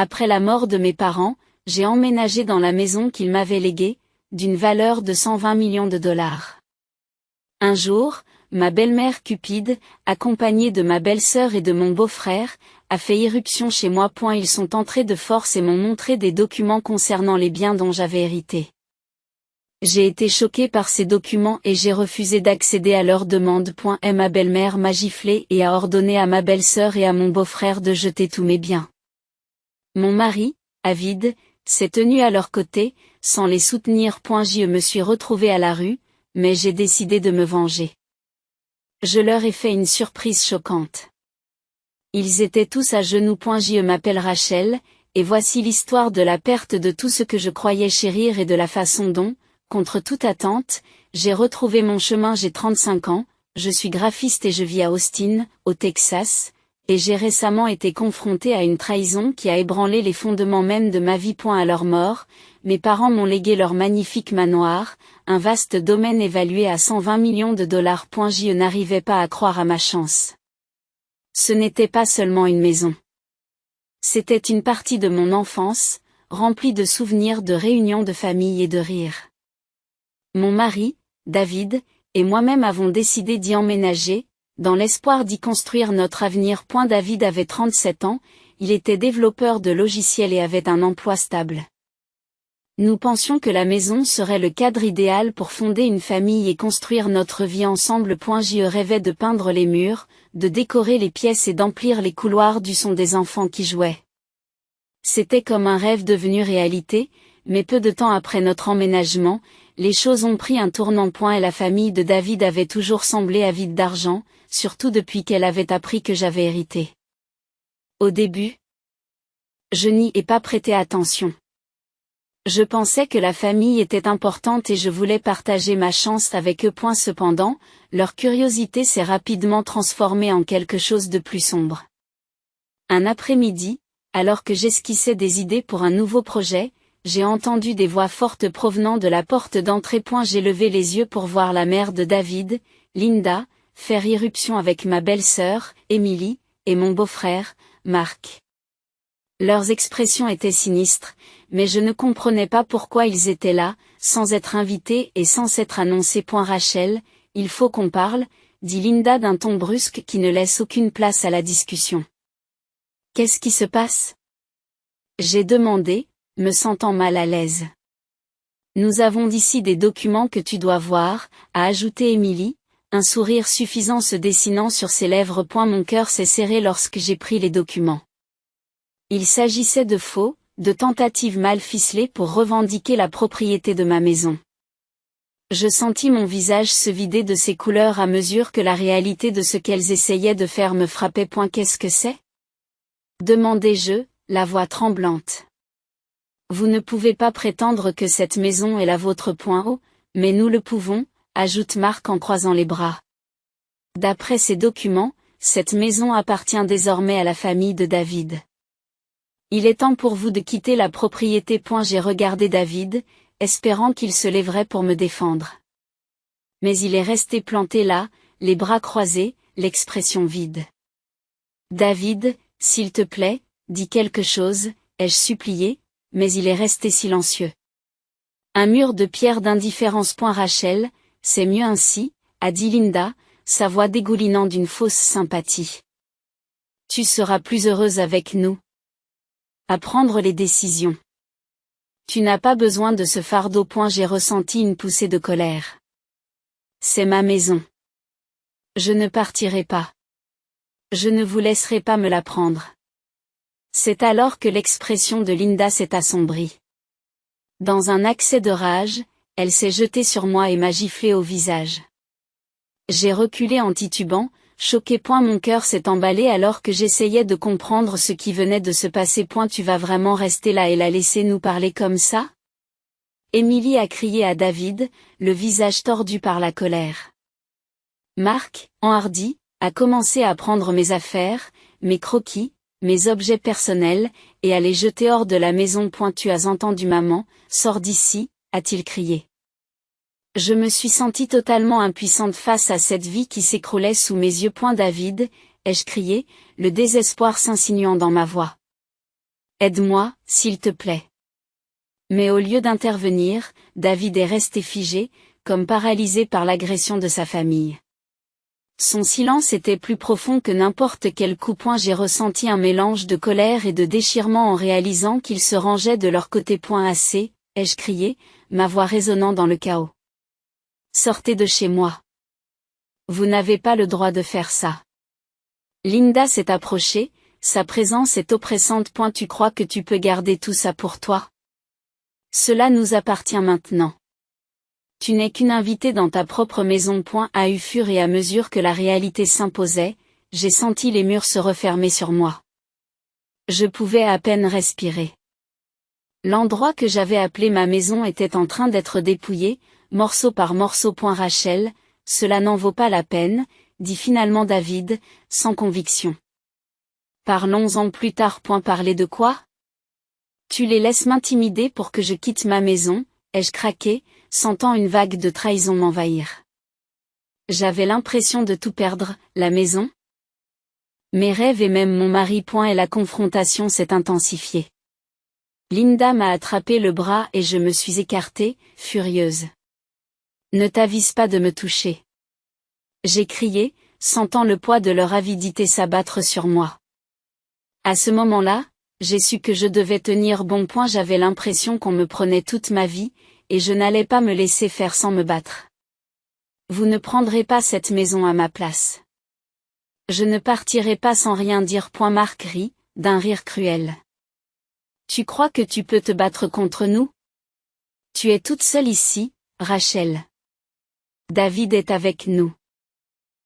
Après la mort de mes parents, j'ai emménagé dans la maison qu'ils m'avaient léguée, d'une valeur de 120 millions de dollars. Un jour, ma belle-mère Cupide, accompagnée de ma belle-sœur et de mon beau-frère, a fait irruption chez moi. Ils sont entrés de force et m'ont montré des documents concernant les biens dont j'avais hérité. J'ai été choquée par ces documents et j'ai refusé d'accéder à leurs demandes. Et ma belle-mère m'a giflé et a ordonné à ma belle-sœur et à mon beau-frère de jeter tous mes biens. Mon mari, avide, s'est tenu à leur côté, sans les soutenir. Je me suis retrouvée à la rue, mais j'ai décidé de me venger. Je leur ai fait une surprise choquante. Ils étaient tous à genoux. Je m'appelle Rachel, et voici l'histoire de la perte de tout ce que je croyais chérir et de la façon dont, contre toute attente, j'ai retrouvé mon chemin. J'ai 35 ans, je suis graphiste et je vis à Austin, au Texas, et j'ai récemment été confrontée à une trahison qui a ébranlé les fondements même de ma vie. À leur mort, mes parents m'ont légué leur magnifique manoir, un vaste domaine évalué à 120 millions de dollars. Je n'arrivais pas à croire à ma chance. Ce n'était pas seulement une maison. C'était une partie de mon enfance, remplie de souvenirs, de réunions de famille et de rires. Mon mari, David, et moi-même avons décidé d'y emménager, dans l'espoir d'y construire notre avenir. David avait 37 ans, il était développeur de logiciels et avait un emploi stable. Nous pensions que la maison serait le cadre idéal pour fonder une famille et construire notre vie ensemble. Je rêvais de peindre les murs, de décorer les pièces et d'emplir les couloirs du son des enfants qui jouaient. C'était comme un rêve devenu réalité, mais peu de temps après notre emménagement, les choses ont pris un tournant. Et la famille de David avait toujours semblé avide d'argent, surtout depuis qu'elle avait appris que j'avais hérité. Au début, je n'y ai pas prêté attention. Je pensais que la famille était importante et je voulais partager ma chance avec eux. Cependant, leur curiosité s'est rapidement transformée en quelque chose de plus sombre. Un après-midi, alors que j'esquissais des idées pour un nouveau projet, j'ai entendu des voix fortes provenant de la porte d'entrée. J'ai levé les yeux pour voir la mère de David, Linda, faire irruption avec ma belle-sœur, Emily, et mon beau-frère, Mark. Leurs expressions étaient sinistres, mais je ne comprenais pas pourquoi ils étaient là, sans être invités et sans s'être annoncés. Rachel, il faut qu'on parle, dit Linda d'un ton brusque qui ne laisse aucune place à la discussion. Qu'est-ce qui se passe? J'ai demandé, me sentant mal à l'aise. Nous avons d'ici des documents que tu dois voir, a ajouté Emily, un sourire suffisant se dessinant sur ses lèvres. Mon cœur s'est serré lorsque j'ai pris les documents. Il s'agissait de faux, de tentatives mal ficelées pour revendiquer la propriété de ma maison. Je sentis mon visage se vider de ses couleurs à mesure que la réalité de ce qu'elles essayaient de faire me frappait. Qu'est-ce que c'est? Demandai-je, la voix tremblante. Vous ne pouvez pas prétendre que cette maison est la vôtre. Mais nous le pouvons, ajoute Mark en croisant les bras. D'après ces documents, cette maison appartient désormais à la famille de David. Il est temps pour vous de quitter la propriété. J'ai regardé David, espérant qu'il se lèverait pour me défendre. Mais il est resté planté là, les bras croisés, l'expression vide. David, s'il te plaît, dis quelque chose, ai-je supplié, mais il est resté silencieux. Un mur de pierre d'indifférence. Rachel, c'est mieux ainsi, a dit Linda, sa voix dégoulinant d'une fausse sympathie. Tu seras plus heureuse avec nous. À prendre les décisions. Tu n'as pas besoin de ce fardeau. J'ai ressenti une poussée de colère. C'est ma maison. Je ne partirai pas. Je ne vous laisserai pas me la prendre. C'est alors que l'expression de Linda s'est assombrie. Dans un accès de rage, elle s'est jetée sur moi et m'a giflé au visage. J'ai reculé en titubant, choqué. Mon cœur s'est emballé alors que j'essayais de comprendre ce qui venait de se passer. Tu vas vraiment rester là et la laisser nous parler comme ça? Emily a crié à David, le visage tordu par la colère. Mark, enhardi, a commencé à prendre mes affaires, mes croquis, mes objets personnels, et à les jeter hors de la maison. Tu as entendu maman, sors d'ici, a-t-il crié. Je me suis sentie totalement impuissante face à cette vie qui s'écroulait sous mes yeux. David, ai-je crié, le désespoir s'insinuant dans ma voix. Aide-moi, s'il te plaît. Mais au lieu d'intervenir, David est resté figé, comme paralysé par l'agression de sa famille. Son silence était plus profond que n'importe quel coup. J'ai ressenti un mélange de colère et de déchirement en réalisant qu'ils se rangeaient de leur côté. Assez, ai-je crié, ma voix résonnant dans le chaos. Sortez de chez moi. Vous n'avez pas le droit de faire ça. Linda s'est approchée, sa présence est oppressante. Tu crois que tu peux garder tout ça pour toi? Cela nous appartient maintenant. Tu n'es qu'une invitée dans ta propre maison. Au fur et à mesure que la réalité s'imposait, j'ai senti les murs se refermer sur moi. Je pouvais à peine respirer. L'endroit que j'avais appelé ma maison était en train d'être dépouillé, morceau par morceau. Rachel, cela n'en vaut pas la peine, dit finalement David, sans conviction. Parlons-en plus tard. Parler de quoi? Tu les laisses m'intimider pour que je quitte ma maison, ai-je craqué, sentant une vague de trahison m'envahir. J'avais l'impression de tout perdre, la maison, mes rêves et même mon mari. Et la confrontation s'est intensifiée. Linda m'a attrapé le bras et je me suis écartée, furieuse. Ne t'avise pas de me toucher. J'ai crié, sentant le poids de leur avidité s'abattre sur moi. À ce moment-là, j'ai su que je devais tenir bon. J'avais l'impression qu'on me prenait toute ma vie, et je n'allais pas me laisser faire sans me battre. Vous ne prendrez pas cette maison à ma place. Je ne partirai pas sans rien dire. Marc rit, d'un rire cruel. Tu crois que tu peux te battre contre nous? Tu es toute seule ici, Rachel. David est avec nous.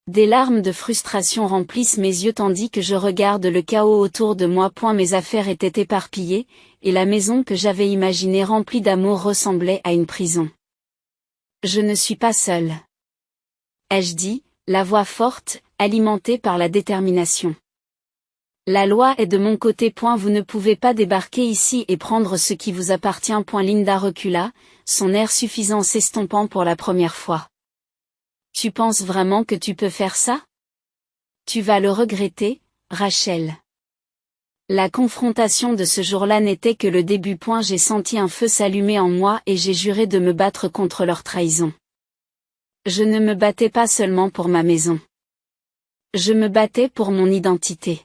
Des larmes de frustration remplissent mes yeux tandis que je regarde le chaos autour de moi. Mes affaires étaient éparpillées, et la maison que j'avais imaginée remplie d'amour ressemblait à une prison. Je ne suis pas seule. Ai-je dit, la voix forte, alimentée par la détermination. La loi est de mon côté. Vous ne pouvez pas débarquer ici et prendre ce qui vous appartient. Linda recula, son air suffisant s'estompant pour la première fois. Tu penses vraiment que tu peux faire ça? Tu vas le regretter, Rachel. La confrontation de ce jour-là n'était que le début. J'ai senti un feu s'allumer en moi et j'ai juré de me battre contre leur trahison. Je ne me battais pas seulement pour ma maison. Je me battais pour mon identité.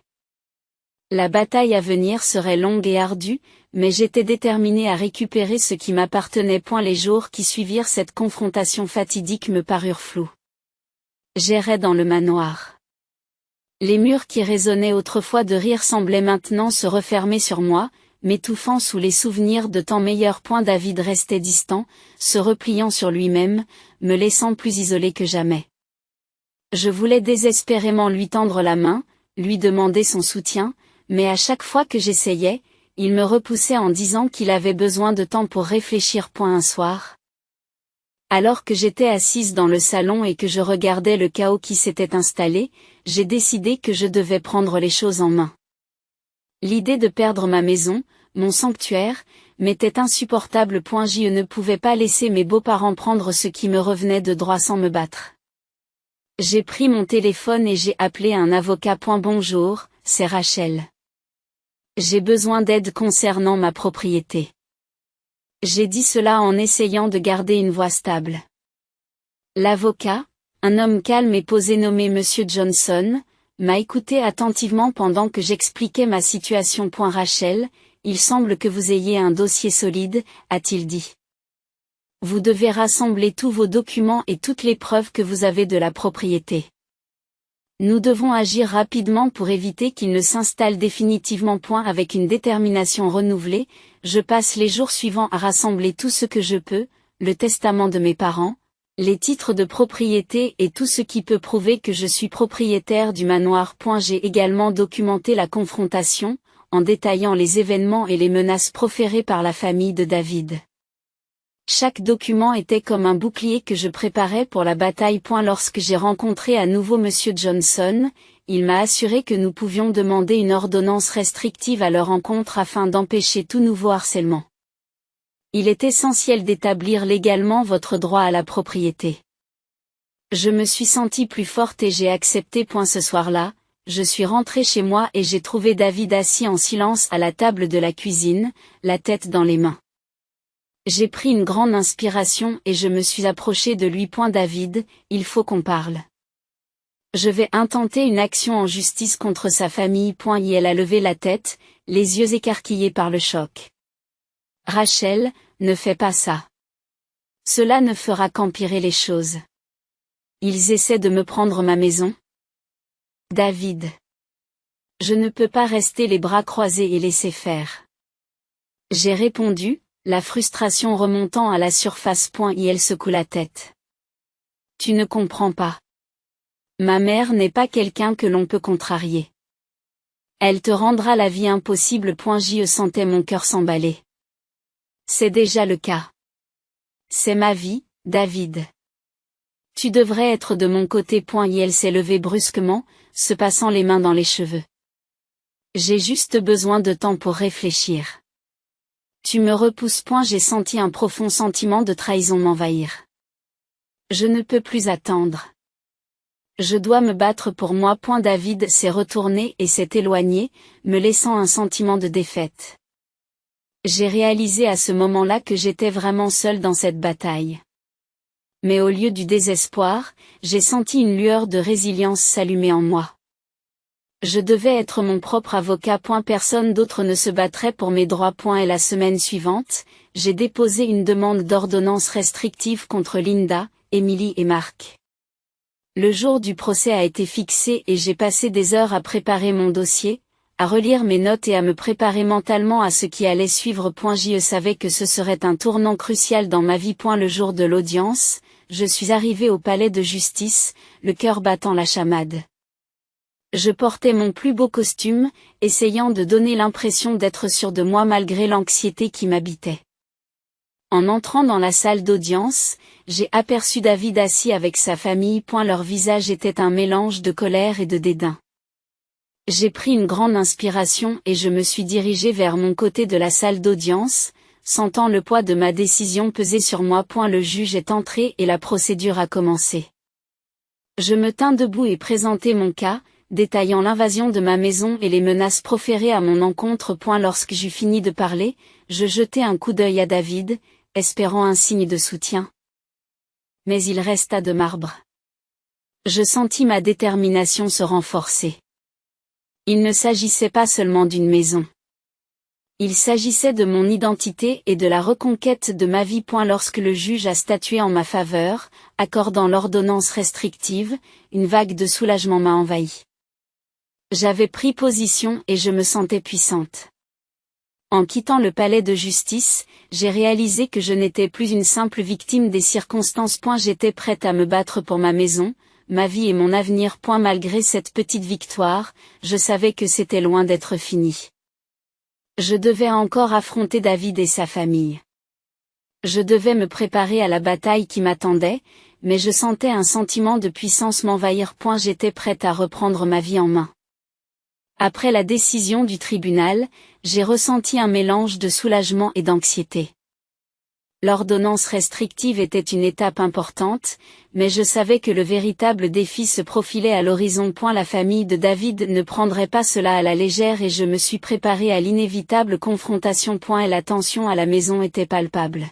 La bataille à venir serait longue et ardue, mais j'étais déterminée à récupérer ce qui m'appartenait. Les jours qui suivirent cette confrontation fatidique me parurent flous. J'errais dans le manoir. Les murs qui résonnaient autrefois de rire semblaient maintenant se refermer sur moi, m'étouffant sous les souvenirs de temps meilleurs. David restait distant, se repliant sur lui-même, me laissant plus isolée que jamais. Je voulais désespérément lui tendre la main, lui demander son soutien, mais à chaque fois que j'essayais, il me repoussait en disant qu'il avait besoin de temps pour réfléchir. Un soir, alors que j'étais assise dans le salon et que je regardais le chaos qui s'était installé, j'ai décidé que je devais prendre les choses en main. L'idée de perdre ma maison, mon sanctuaire, m'était insupportable. Je ne pouvais pas laisser mes beaux-parents prendre ce qui me revenait de droit sans me battre. J'ai pris mon téléphone et j'ai appelé un avocat. Bonjour, c'est Rachel. J'ai besoin d'aide concernant ma propriété. J'ai dit cela en essayant de garder une voix stable. L'avocat, un homme calme et posé nommé Monsieur Johnson, m'a écouté attentivement pendant que j'expliquais ma situation. Rachel, il semble que vous ayez un dossier solide, a-t-il dit. Vous devez rassembler tous vos documents et toutes les preuves que vous avez de la propriété. Nous devons agir rapidement pour éviter qu'il ne s'installe définitivement. Avec une détermination renouvelée, je passe les jours suivants à rassembler tout ce que je peux, le testament de mes parents, les titres de propriété et tout ce qui peut prouver que je suis propriétaire du manoir. J'ai également documenté la confrontation, en détaillant les événements et les menaces proférées par la famille de David. Chaque document était comme un bouclier que je préparais pour la bataille. Lorsque j'ai rencontré à nouveau Monsieur Johnson, il m'a assuré que nous pouvions demander une ordonnance restrictive à leur encontre afin d'empêcher tout nouveau harcèlement. Il est essentiel d'établir légalement votre droit à la propriété. Je me suis sentie plus forte et j'ai accepté. Ce soir-là, je suis rentrée chez moi et j'ai trouvé David assis en silence à la table de la cuisine, la tête dans les mains. J'ai pris une grande inspiration et je me suis approchée de lui. David, il faut qu'on parle. Je vais intenter une action en justice contre sa famille. Elle a levé la tête, les yeux écarquillés par le choc. Rachel, ne fais pas ça. Cela ne fera qu'empirer les choses. Ils essaient de me prendre ma maison. David. Je ne peux pas rester les bras croisés et laisser faire. J'ai répondu, la frustration remontant à la surface. Elle secoue la tête. Tu ne comprends pas. Ma mère n'est pas quelqu'un que l'on peut contrarier. Elle te rendra la vie impossible. Je sentais mon cœur s'emballer. C'est déjà le cas. C'est ma vie, David. Tu devrais être de mon côté. Elle s'est levée brusquement, se passant les mains dans les cheveux. J'ai juste besoin de temps pour réfléchir. Tu me repousses. J'ai senti un profond sentiment de trahison m'envahir. Je ne peux plus attendre. Je dois me battre pour moi. David s'est retourné et s'est éloigné, me laissant un sentiment de défaite. J'ai réalisé à ce moment-là que j'étais vraiment seule dans cette bataille. Mais au lieu du désespoir, j'ai senti une lueur de résilience s'allumer en moi. Je devais être mon propre avocat. Personne d'autre ne se battrait pour mes droits. Et la semaine suivante, j'ai déposé une demande d'ordonnance restrictive contre Linda, Emily et Mark. Le jour du procès a été fixé et j'ai passé des heures à préparer mon dossier, à relire mes notes et à me préparer mentalement à ce qui allait suivre. Je savais que ce serait un tournant crucial dans ma vie. Le jour de l'audience, je suis arrivée au palais de justice, le cœur battant la chamade. Je portais mon plus beau costume, essayant de donner l'impression d'être sûre de moi malgré l'anxiété qui m'habitait. En entrant dans la salle d'audience, j'ai aperçu David assis avec sa famille. Leur visage était un mélange de colère et de dédain. J'ai pris une grande inspiration et je me suis dirigée vers mon côté de la salle d'audience, sentant le poids de ma décision peser sur moi. Le juge est entré et la procédure a commencé. Je me tins debout et présentai mon cas, détaillant l'invasion de ma maison et les menaces proférées à mon encontre. Lorsque j'eus fini de parler, je jetai un coup d'œil à David, espérant un signe de soutien. Mais il resta de marbre. Je sentis ma détermination se renforcer. Il ne s'agissait pas seulement d'une maison. Il s'agissait de mon identité et de la reconquête de ma vie. Lorsque le juge a statué en ma faveur, accordant l'ordonnance restrictive, une vague de soulagement m'a envahi. J'avais pris position et je me sentais puissante. En quittant le palais de justice, j'ai réalisé que je n'étais plus une simple victime des circonstances. J'étais prête à me battre pour ma maison, ma vie et mon avenir. Malgré cette petite victoire, je savais que c'était loin d'être fini. Je devais encore affronter David et sa famille. Je devais me préparer à la bataille qui m'attendait, mais je sentais un sentiment de puissance m'envahir. J'étais prête à reprendre ma vie en main. Après la décision du tribunal, j'ai ressenti un mélange de soulagement et d'anxiété. L'ordonnance restrictive était une étape importante, mais je savais que le véritable défi se profilait à l'horizon. La famille de David ne prendrait pas cela à la légère et je me suis préparée à l'inévitable confrontation. Et la tension à la maison était palpable.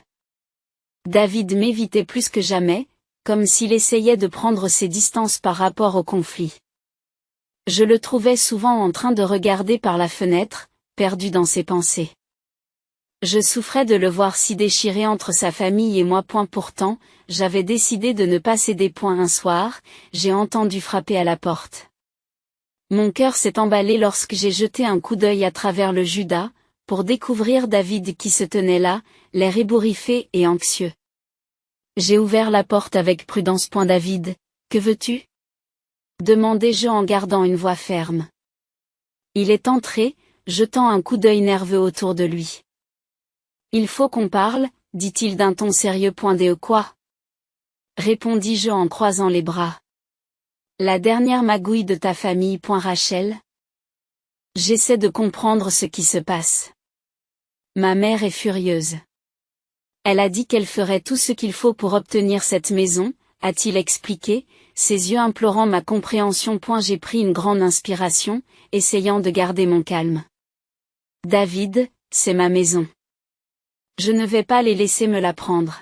David m'évitait plus que jamais, comme s'il essayait de prendre ses distances par rapport au conflit. Je le trouvais souvent en train de regarder par la fenêtre, perdu dans ses pensées. Je souffrais de le voir si déchiré entre sa famille et moi. Pourtant, j'avais décidé de ne pas céder. Un soir, j'ai entendu frapper à la porte. Mon cœur s'est emballé lorsque j'ai jeté un coup d'œil à travers le Judas, pour découvrir David qui se tenait là, l'air ébouriffé et anxieux. J'ai ouvert la porte avec prudence. David, que veux-tu ? Demandai-je en gardant une voix ferme. Il est entré, jetant un coup d'œil nerveux autour de lui. Il faut qu'on parle, dit-il d'un ton sérieux. De quoi ? Répondis-je en croisant les bras. La dernière magouille de ta famille. Rachel ? J'essaie de comprendre ce qui se passe. Ma mère est furieuse. Elle a dit qu'elle ferait tout ce qu'il faut pour obtenir cette maison, a-t-il expliqué, ses yeux implorant ma compréhension. J'ai pris une grande inspiration, essayant de garder mon calme. David, c'est ma maison. Je ne vais pas les laisser me la prendre.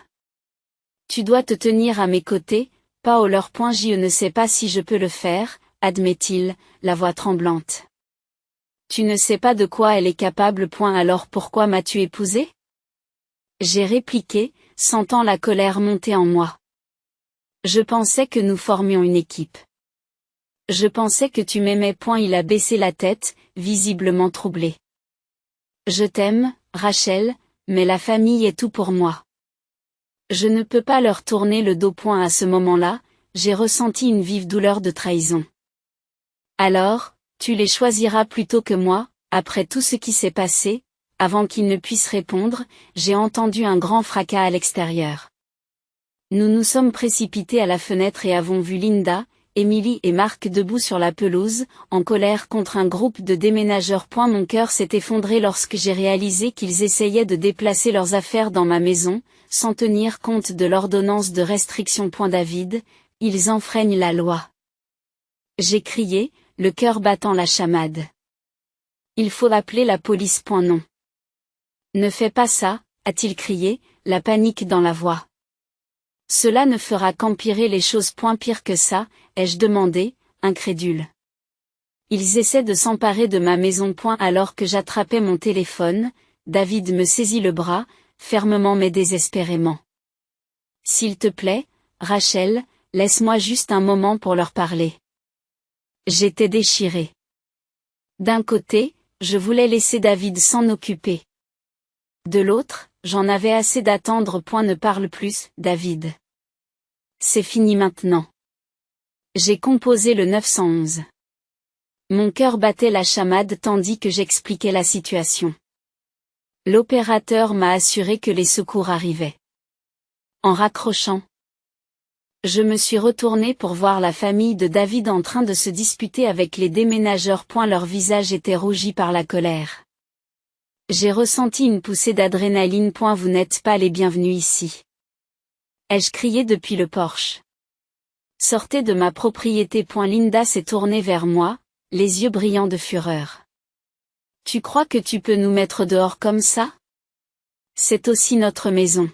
Tu dois te tenir à mes côtés, pas au leur. Je ne sais pas si je peux le faire, admet-il, la voix tremblante. Tu ne sais pas de quoi elle est capable. Alors pourquoi m'as-tu épousée? J'ai répliqué, sentant la colère monter en moi. Je pensais que nous formions une équipe. Je pensais que tu m'aimais. Il a baissé la tête, visiblement troublé. Je t'aime, Rachel, mais la famille est tout pour moi. Je ne peux pas leur tourner le dos. À ce moment-là, j'ai ressenti une vive douleur de trahison. Alors, tu les choisiras plutôt que moi, après tout ce qui s'est passé. Avant qu'il ne puisse répondre, j'ai entendu un grand fracas à l'extérieur. Nous nous sommes précipités à la fenêtre et avons vu Linda, Emily et Mark debout sur la pelouse, en colère contre un groupe de déménageurs. Mon cœur s'est effondré lorsque j'ai réalisé qu'ils essayaient de déplacer leurs affaires dans ma maison, sans tenir compte de l'ordonnance de restriction. David, ils enfreignent la loi. J'ai crié, le cœur battant la chamade. Il faut appeler la police. Non. Ne fais pas ça, a-t-il crié, la panique dans la voix. Cela ne fera qu'empirer les choses. Pire que ça, ai-je demandé, incrédule. Ils essaient de s'emparer de ma maison. Alors que j'attrapais mon téléphone, David me saisit le bras, fermement mais désespérément. S'il te plaît, Rachel, laisse-moi juste un moment pour leur parler. J'étais déchirée. D'un côté, je voulais laisser David s'en occuper. De l'autre, j'en avais assez d'attendre. Ne parle plus, David. C'est fini maintenant. J'ai composé le 911. Mon cœur battait la chamade tandis que j'expliquais la situation. L'opérateur m'a assuré que les secours arrivaient. En raccrochant, je me suis retournée pour voir la famille de David en train de se disputer avec les déménageurs. Leur visage était rougi par la colère. J'ai ressenti une poussée d'adrénaline. Vous n'êtes pas les bienvenus ici. Ai-je crié depuis le porche. Sortez de ma propriété. Linda s'est tournée vers moi, les yeux brillants de fureur. Tu crois que tu peux nous mettre dehors comme ça? C'est aussi notre maison.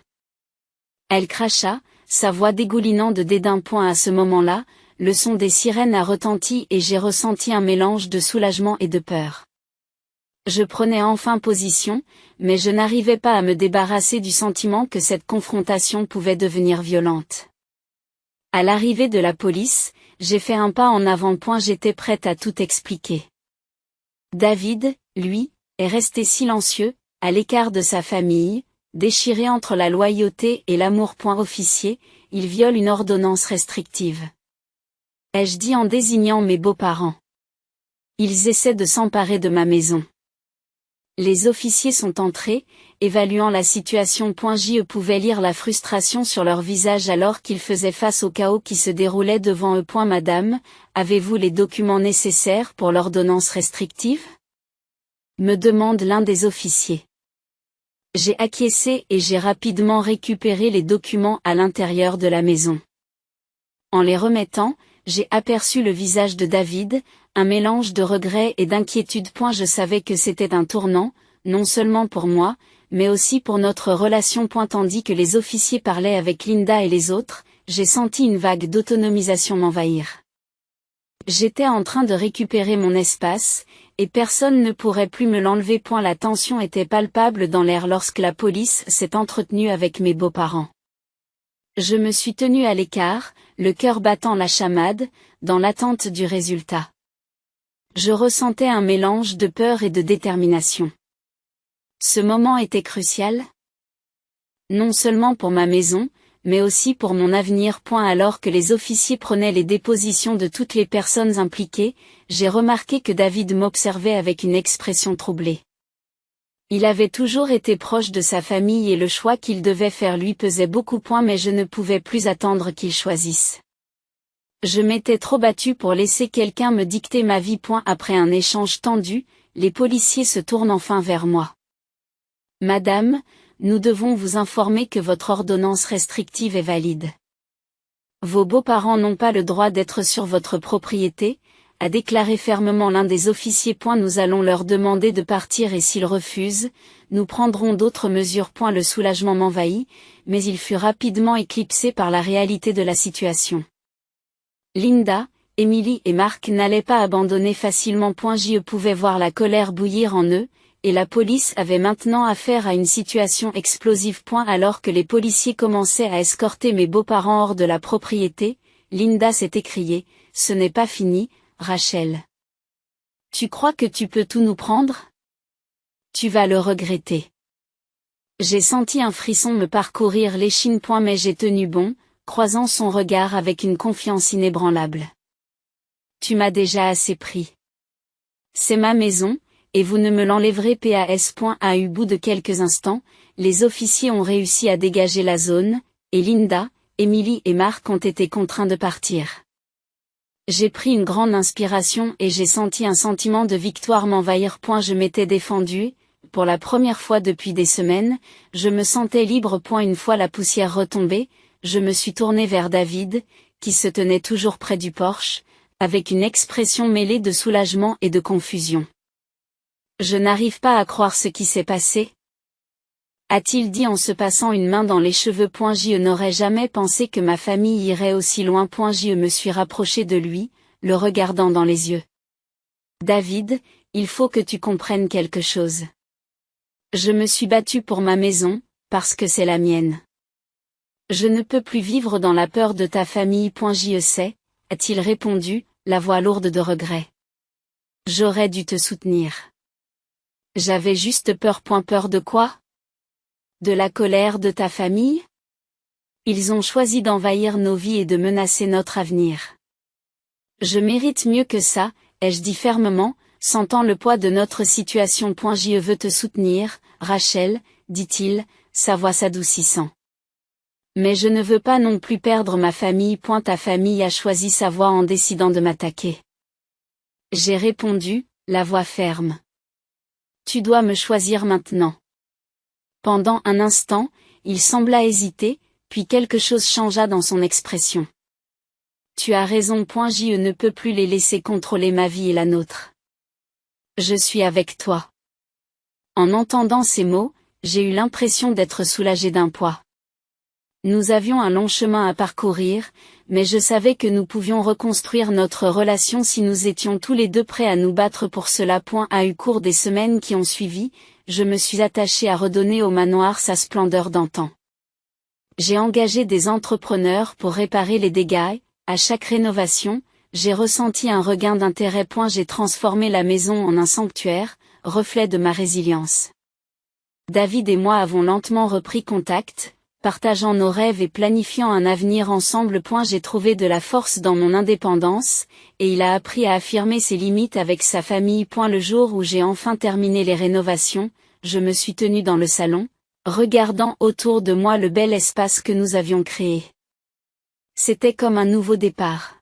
Elle cracha, sa voix dégoulinant de dédain. À ce moment-là, le son des sirènes a retenti et j'ai ressenti un mélange de soulagement et de peur. Je prenais enfin position, mais je n'arrivais pas à me débarrasser du sentiment que cette confrontation pouvait devenir violente. À l'arrivée de la police, j'ai fait un pas en avant. J'étais prête à tout expliquer. David, lui, est resté silencieux, à l'écart de sa famille, déchiré entre la loyauté et l'amour. Officier, il viole une ordonnance restrictive. Ai-je dit en désignant mes beaux-parents. Ils essaient de s'emparer de ma maison. Les officiers sont entrés, évaluant la situation. Je pouvais lire la frustration sur leur visage alors qu'ils faisaient face au chaos qui se déroulait devant eux. Madame, avez-vous les documents nécessaires pour l'ordonnance restrictive? Me demande l'un des officiers. J'ai acquiescé et j'ai rapidement récupéré les documents à l'intérieur de la maison. En les remettant, j'ai aperçu le visage de David, un mélange de regret et d'inquiétude. Je savais que c'était un tournant, non seulement pour moi, mais aussi pour notre relation. Tandis que les officiers parlaient avec Linda et les autres, j'ai senti une vague d'autonomisation m'envahir. J'étais en train de récupérer mon espace, et personne ne pourrait plus me l'enlever. La tension était palpable dans l'air lorsque la police s'est entretenue avec mes beaux-parents. Je me suis tenue à l'écart, le cœur battant la chamade, dans l'attente du résultat. Je ressentais un mélange de peur et de détermination. Ce moment était crucial. Non seulement pour ma maison, mais aussi pour mon avenir. Alors que les officiers prenaient les dépositions de toutes les personnes impliquées, j'ai remarqué que David m'observait avec une expression troublée. Il avait toujours été proche de sa famille et le choix qu'il devait faire lui pesait beaucoup. Mais je ne pouvais plus attendre qu'il choisisse. Je m'étais trop battue pour laisser quelqu'un me dicter ma vie. Après un échange tendu, les policiers se tournent enfin vers moi. Madame, nous devons vous informer que votre ordonnance restrictive est valide. Vos beaux-parents n'ont pas le droit d'être sur votre propriété, a déclaré fermement l'un des officiers. Nous allons leur demander de partir et s'ils refusent, nous prendrons d'autres mesures. Le soulagement m'envahit, mais il fut rapidement éclipsé par la réalité de la situation. Linda, Emily et Mark n'allaient pas abandonner facilement. Je pouvais voir la colère bouillir en eux, et la police avait maintenant affaire à une situation explosive. Alors que les policiers commençaient à escorter mes beaux-parents hors de la propriété, Linda s'est écriée, « Ce n'est pas fini, Rachel. Tu crois que tu peux tout nous prendre? Tu vas le regretter. » J'ai senti un frisson me parcourir l'échine. Mais j'ai tenu bon, croisant son regard avec une confiance inébranlable. Tu m'as déjà assez pris. C'est ma maison, et vous ne me l'enlèverez pas. À eu bout de quelques instants, les officiers ont réussi à dégager la zone, et Linda, Emily et Mark ont été contraints de partir. J'ai pris une grande inspiration et j'ai senti un sentiment de victoire m'envahir. Je m'étais défendue, pour la première fois depuis des semaines, je me sentais libre. Une fois la poussière retombée, je me suis tournée vers David, qui se tenait toujours près du porche, avec une expression mêlée de soulagement et de confusion. Je n'arrive pas à croire ce qui s'est passé, a-t-il dit en se passant une main dans les cheveux. Je n'aurais jamais pensé que ma famille irait aussi loin. Je me suis rapproché de lui, le regardant dans les yeux. David, il faut que tu comprennes quelque chose. Je me suis battu pour ma maison, parce que c'est la mienne. Je ne peux plus vivre dans la peur de ta famille. Je sais, a-t-il répondu, la voix lourde de regret. J'aurais dû te soutenir. J'avais juste peur. Peur de quoi? De la colère de ta famille? Ils ont choisi d'envahir nos vies et de menacer notre avenir. Je mérite mieux que ça, ai-je dit fermement, sentant le poids de notre situation. Je veux te soutenir, Rachel, dit-il, sa voix s'adoucissant. Mais je ne veux pas non plus perdre ma famille. Ta famille a choisi sa voie en décidant de m'attaquer. J'ai répondu, la voix ferme. Tu dois me choisir maintenant. Pendant un instant, il sembla hésiter, puis quelque chose changea dans son expression. Tu as raison. Je ne peux plus les laisser contrôler ma vie et la nôtre. Je suis avec toi. En entendant ces mots, j'ai eu l'impression d'être soulagé d'un poids. Nous avions un long chemin à parcourir, mais je savais que nous pouvions reconstruire notre relation si nous étions tous les deux prêts à nous battre pour cela. Au cours des semaines qui ont suivi, je me suis attaché à redonner au manoir sa splendeur d'antan. J'ai engagé des entrepreneurs pour réparer les dégâts et, à chaque rénovation, j'ai ressenti un regain d'intérêt. J'ai transformé la maison en un sanctuaire, reflet de ma résilience. David et moi avons lentement repris contact, partageant nos rêves et planifiant un avenir ensemble. J'ai trouvé de la force dans mon indépendance, et il a appris à affirmer ses limites avec sa famille. Le jour où j'ai enfin terminé les rénovations, je me suis tenue dans le salon, regardant autour de moi le bel espace que nous avions créé. C'était comme un nouveau départ.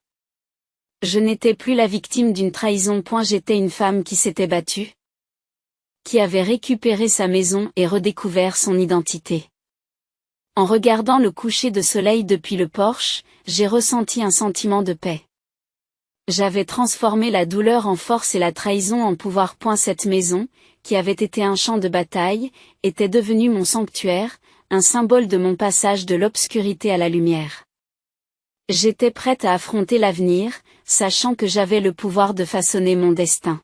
Je n'étais plus la victime d'une trahison. J'étais une femme qui s'était battue, qui avait récupéré sa maison et redécouvert son identité. En regardant le coucher de soleil depuis le porche, j'ai ressenti un sentiment de paix. J'avais transformé la douleur en force et la trahison en pouvoir. Cette maison, qui avait été un champ de bataille, était devenue mon sanctuaire, un symbole de mon passage de l'obscurité à la lumière. J'étais prête à affronter l'avenir, sachant que j'avais le pouvoir de façonner mon destin.